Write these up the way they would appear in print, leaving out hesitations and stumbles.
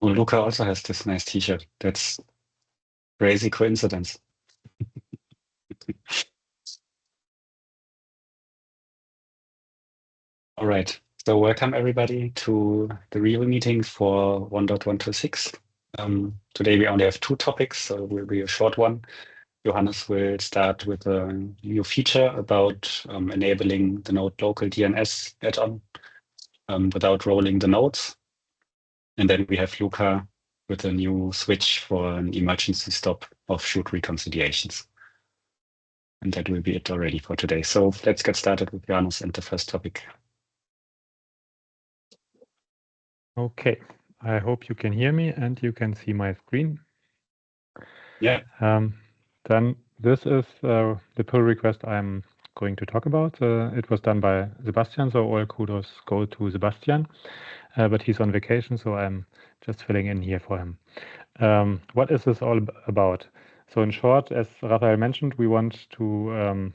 Oh, Luca also has this nice t-shirt. That's crazy coincidence. All right. So welcome everybody to the real meeting for 1.126. Today we only have two topics, so it will be a short one. Johannes will start with a new feature about enabling the node local DNS add-on without rolling the nodes. And then we have Luca with a new switch for an emergency stop offshoot reconciliations. And that will be it already for today. So let's get started with Johannes and the first topic. Okay, I hope you can hear me and you can see my screen. Yeah. Then this is the pull request I'm going to talk about. It was done by Sebastian, so all kudos go to Sebastian, but he's on vacation, so I'm just filling in here for him. What is this all about? So in short, as Raphael mentioned, we want to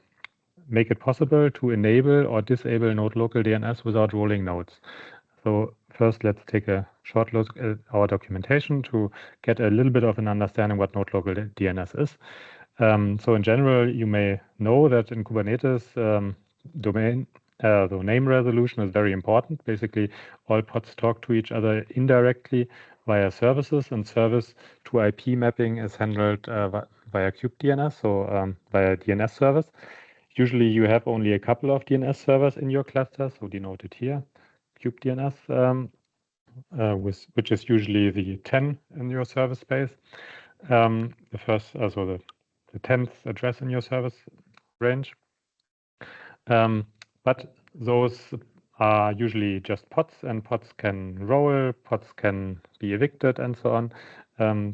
make it possible to enable or disable node local DNS without rolling nodes. So first, let's take a short look at our documentation to get a little bit of an understanding what node local DNS is. So in general, you may know that in Kubernetes, the name resolution is very important. Basically, all pods talk to each other indirectly via services, and service to IP mapping is handled via kubedns, so via DNS servers. Usually you have only a couple of DNS servers in your cluster, so denoted here, kubedns, which is usually the 10 in your service space. The first, also the 10th address in your service range. But those are usually just pods, and pods can roll, pods can be evicted, and so on.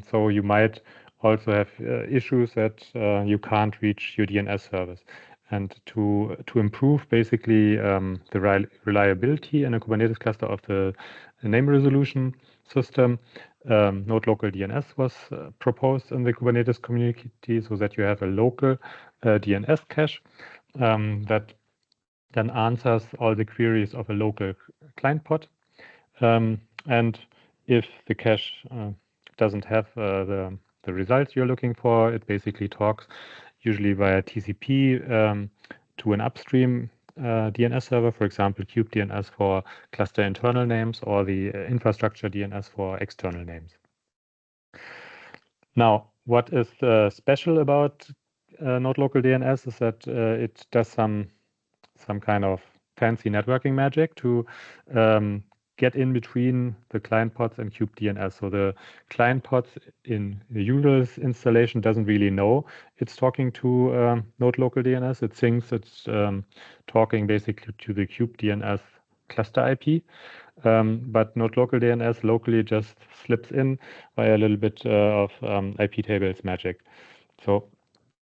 So you might also have issues that you can't reach your DNS service. And to improve basically the reliability in a Kubernetes cluster of the name resolution system, node-local-dns was proposed in the Kubernetes community so that you have a local DNS cache that then answers all the queries of a local client pod. And if the cache doesn't have the results you're looking for, it basically talks usually via TCP to an upstream DNS server, for example, kubedns for cluster internal names or the infrastructure DNS for external names. Now, what is special about node-local DNS is that it does some kind of fancy networking magic to get in between the client pods and kubedns. So the client pods in the usual installation doesn't really know it's talking to node-local DNS. It thinks it's talking basically to the kubedns cluster IP. But node-local DNS locally just slips in via a little bit of IP tables magic. So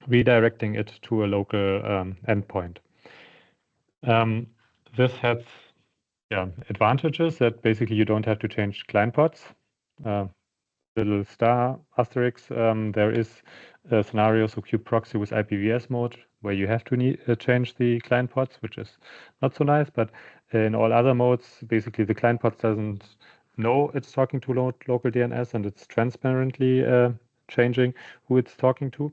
redirecting it to a local endpoint. This has advantages that basically you don't have to change client pods. Little star asterisk, there is scenarios of kubeproxy with IPVS mode where you have to change the client pods, which is not so nice, but in all other modes, basically the client pods doesn't know it's talking to local DNS and it's transparently changing who it's talking to.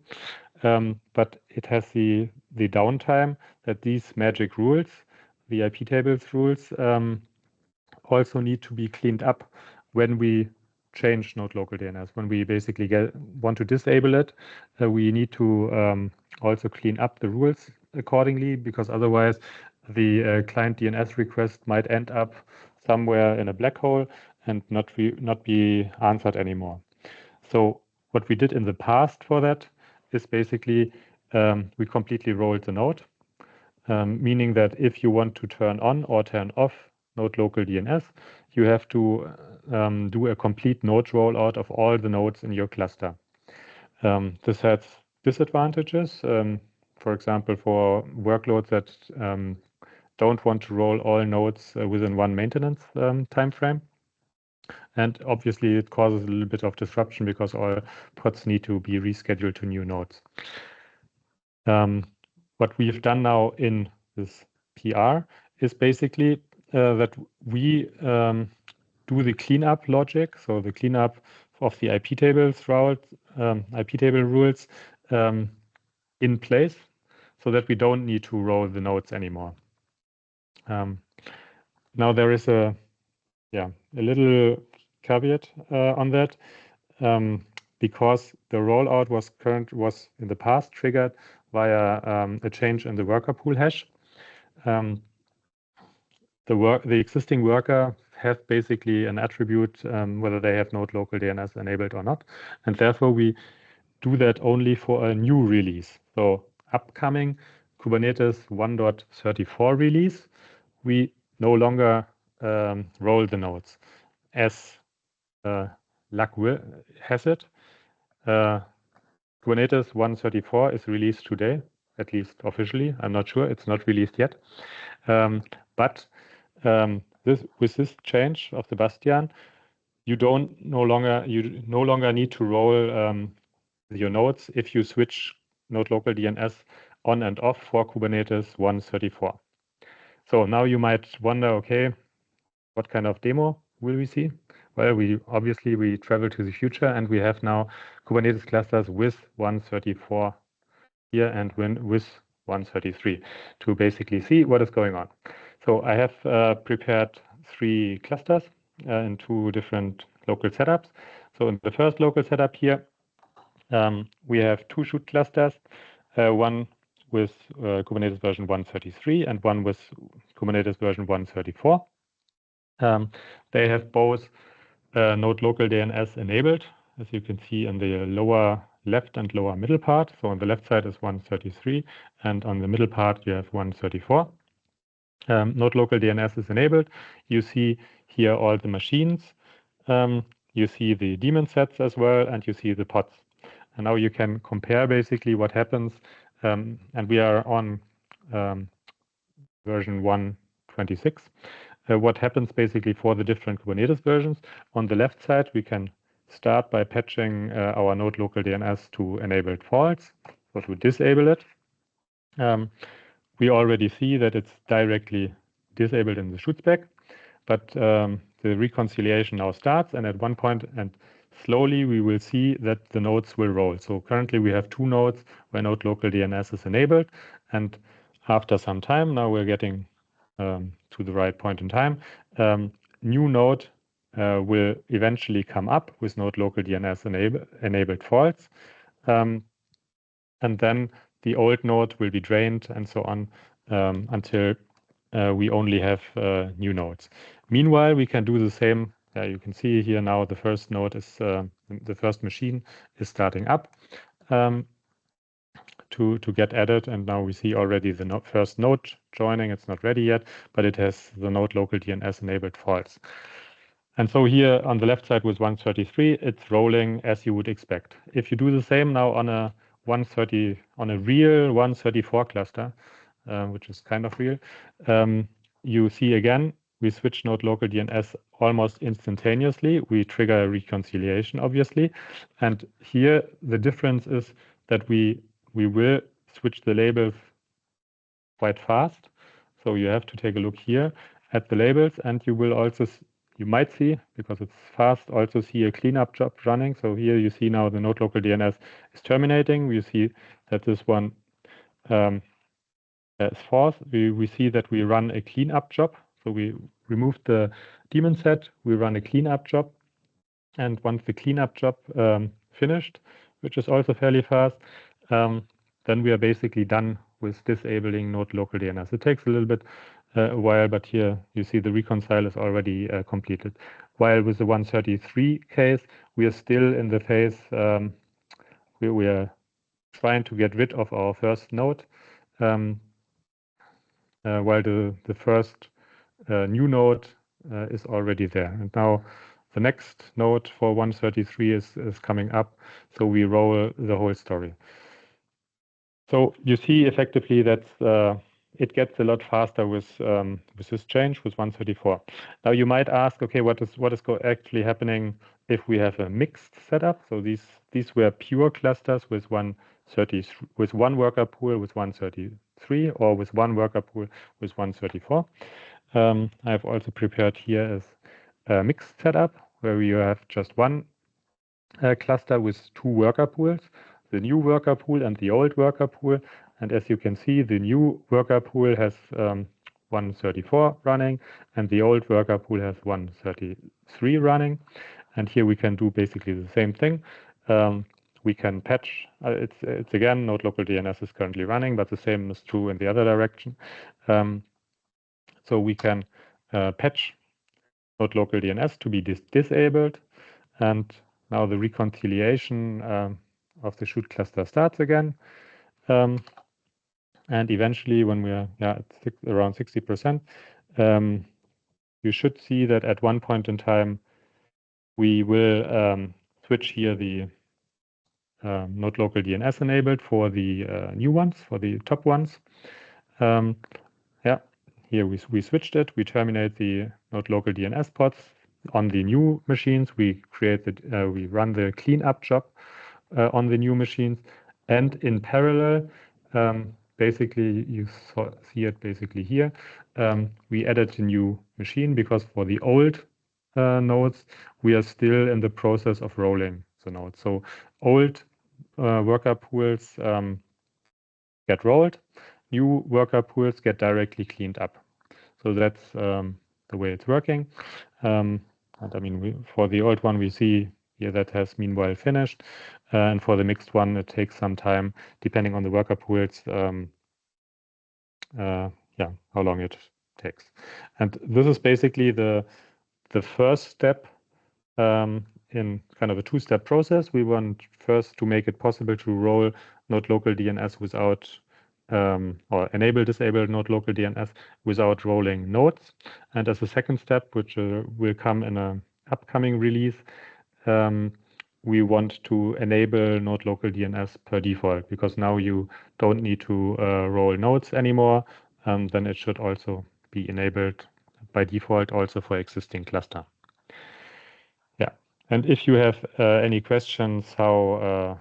But it has the downtime that these magic rules, the IP tables rules, also need to be cleaned up when we change node-local-dns. When we basically want to disable it, we need to also clean up the rules accordingly, because otherwise the client DNS request might end up somewhere in a black hole and not be answered anymore. So what we did in the past for that is basically we completely rolled the node, meaning that if you want to turn on or turn off node-local-dns, you have to do a complete node rollout of all the nodes in your cluster. This has disadvantages, for example, for workloads that don't want to roll all nodes within one maintenance time frame. And obviously it causes a little bit of disruption because all pods need to be rescheduled to new nodes. What we've done now in this PR is basically that we do the cleanup logic, so the cleanup of the IP tables route, IP table rules in place, so that we don't need to roll the nodes anymore. Now there is a little caveat on that, because the rollout was in the past triggered via a change in the worker pool hash. The existing worker has basically an attribute whether they have node-local-dns enabled or not, and therefore we do that only for a new release. So upcoming Kubernetes 1.34 release, we no longer roll the nodes. As luck has it, Kubernetes 1.34 is released today, at least officially. I'm not sure, it's not released yet. But with this change of the Bastion, you no longer need to roll your nodes if you switch node-local-dns on and off for Kubernetes 1.34. So now you might wonder, okay, what kind of demo will we see? Well, we travel to the future, and we have now Kubernetes clusters with 1.34 here and with 1.33 to basically see what is going on. So I have prepared 3 clusters in 2 different local setups. So in the first local setup here, we have 2 shoot clusters, one with Kubernetes version 1.33 and one with Kubernetes version 1.34. They have both node-local-dns enabled, as you can see in the lower left and lower middle part. So on the left side is 1.33, and on the middle part you have 1.34. Node-local-dns is enabled. You see here all the machines. You see the daemon sets as well, and you see the pods. And now you can compare basically what happens, and we are on version 1.26. What happens basically for the different Kubernetes versions. On the left side, we can start by patching our node-local-dns to enabled false, so to disable it. We already see that it's directly disabled in the shoot spec, but the reconciliation now starts, and at one point, and slowly we will see that the nodes will roll. So currently we have 2 nodes where node-local-dns is enabled, and after some time, now we're getting to the right point in time, new node will eventually come up with node-local-dns enabled false, and then the old node will be drained and so on until we only have new nodes. Meanwhile, we can do the same. You can see here now the first node is the first machine is starting up to get added, and now we see already the first node joining. It's not ready yet, but it has the node-local-dns enabled false. And so here on the left side with 1.33, it's rolling as you would expect. If you do the same now on a real 1.34 cluster, which is kind of real, you see again, we switch node-local-dns almost instantaneously. We trigger a reconciliation, obviously. And here the difference is that we will switch the labels quite fast. So you have to take a look here at the labels, and you will also, you might see, because it's fast, also see a cleanup job running. So here you see now the node-local-dns is terminating. We see that this one is false. We see that we run a cleanup job. So we remove the daemon set, we run a cleanup job. And once the cleanup job finished, which is also fairly fast, then we are basically done with disabling node-local-dns. It takes a little bit a while, but here you see the reconcile is already completed. While with the 1.33 case, we are still in the phase we are trying to get rid of our first node, while the first new node is already there. And now the next node for 1.33 is coming up, so we roll the whole story. So you see effectively that it gets a lot faster with this change with 1.34. Now you might ask, okay, what is actually happening if we have a mixed setup? So these were pure clusters with one worker pool with 1.33 or with one worker pool with 1.34. I've also prepared here as mixed setup where you have just one cluster with two worker pools, the new worker pool and the old worker pool. And as you can see, the new worker pool has 134 running, and the old worker pool has 133 running. And here we can do basically the same thing. We can patch. It's again, node-local-dns is currently running, but the same is true in the other direction. So we can patch node-local-dns to be disabled, and now the reconciliation of the shoot cluster starts again. And eventually, when we are at around 60%, you should see that at one point in time, we will switch here the node-local-dns enabled for the new ones, for the top ones. Here we switched it. We terminate the node-local-dns pods on the new machines. We run the cleanup job on the new machines, and in parallel, basically you see it basically here. We added a new machine because for the old nodes we are still in the process of rolling the nodes. So old worker pools get rolled, new worker pools get directly cleaned up. So that's the way it's working. And I mean, for the old one, we see here that has meanwhile finished. And for the mixed one, it takes some time, depending on the worker pools, how long it takes. And this is basically the first step in kind of a two-step process. We want first to make it possible to roll node-local-dns without or disable node-local-dns without rolling nodes. And as a second step, which will come in an upcoming release, we want to enable node-local-dns per default, because now you don't need to roll nodes anymore. Then it should also be enabled by default also for existing cluster. Yeah, and if you have any questions how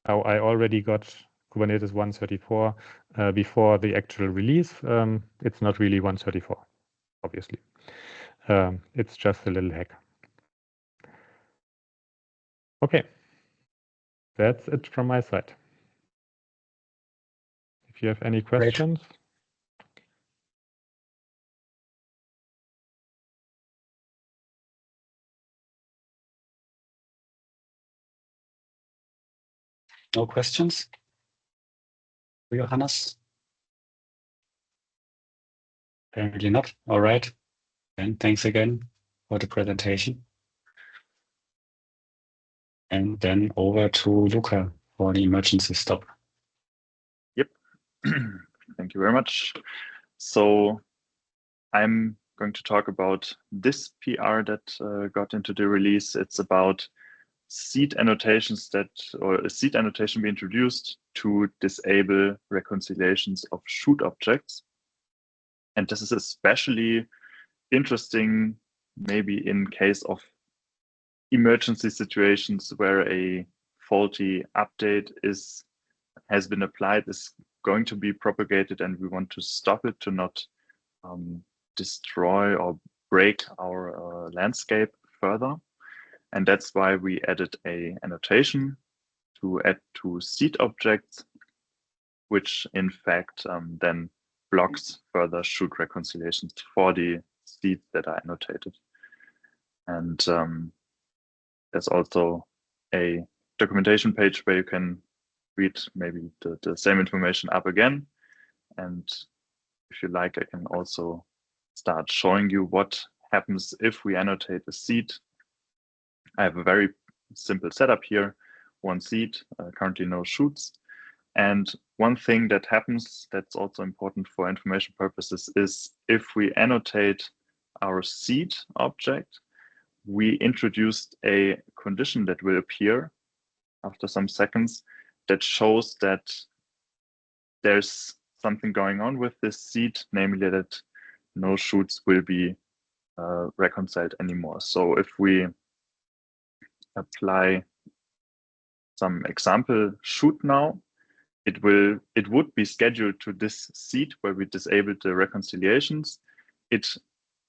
I already got Kubernetes 134 before the actual release, it's not really 134, obviously. It's just a little hack. Okay, that's it from my side. If you have any questions. Great. No questions? Johannes? Apparently not. All right. And thanks again for the presentation. And then over to Luca for the emergency stop. Yep. Thank you very much. So I'm going to talk about this PR that got into the release. It's about seed annotations or a seed annotation we introduced to disable reconciliations of shoot objects. And this is especially interesting maybe in case of emergency situations where a faulty update has been applied, is going to be propagated, and we want to stop it to not destroy or break our landscape further. And that's why we added a annotation to add to seed objects, which in fact then blocks further shoot reconciliations for the seeds that are annotated. And there's also a documentation page where you can read maybe the same information up again. And if you like, I can also start showing you what happens if we annotate a seed. I have a very simple setup here, one seed, currently no shoots. And one thing that happens that's also important for information purposes is if we annotate our seed object, we introduced a condition that will appear after some seconds that shows that there's something going on with this seed, namely that no shoots will be reconciled anymore. So if we apply some example shoot now, it would be scheduled to this seed where we disabled the reconciliations. It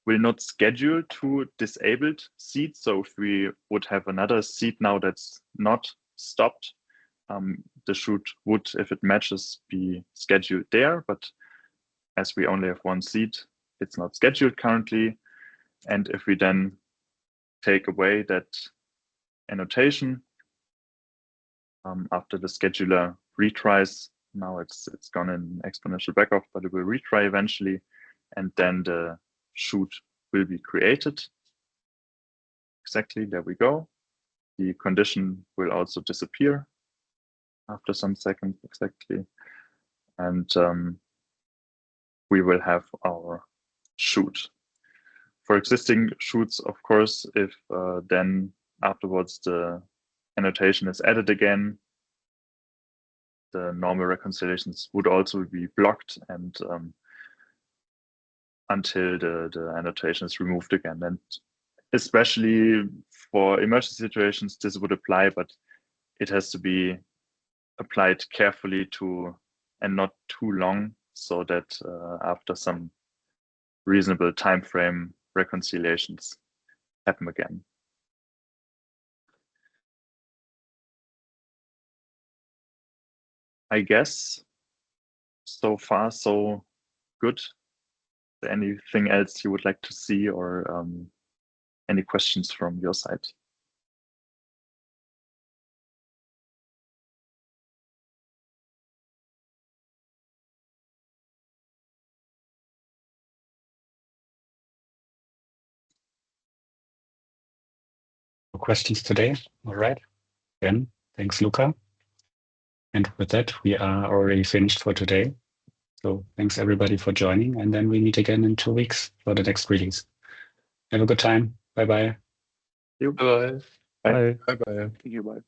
will not schedule to disabled seed. So if we would have another seed now that's not stopped, the shoot would, if it matches, be scheduled there. But as we only have one seed, it's not scheduled currently. And if we then take away that annotation after the scheduler retries, now it's gone in exponential backoff, but it will retry eventually, and then the shoot will be created. Exactly, there we go. The condition will also disappear after some seconds, exactly. And we will have our shoot. For existing shoots, of course, if then afterwards the annotation is added again, the normal reconciliations would also be blocked and until the annotation is removed again. And especially for emergency situations, this would apply, but it has to be applied carefully and not too long, so that after some reasonable time frame, reconciliations happen again. I guess so far so good. Is there anything else you would like to see, or any questions from your side? No questions today. All right. Again, thanks, Luca. And with that, we are already finished for today. So thanks everybody for joining. And then we meet again in 2 weeks for the next release. Have a good time. Bye-bye. Bye-bye. Bye. Bye-bye. Thank you. Bye.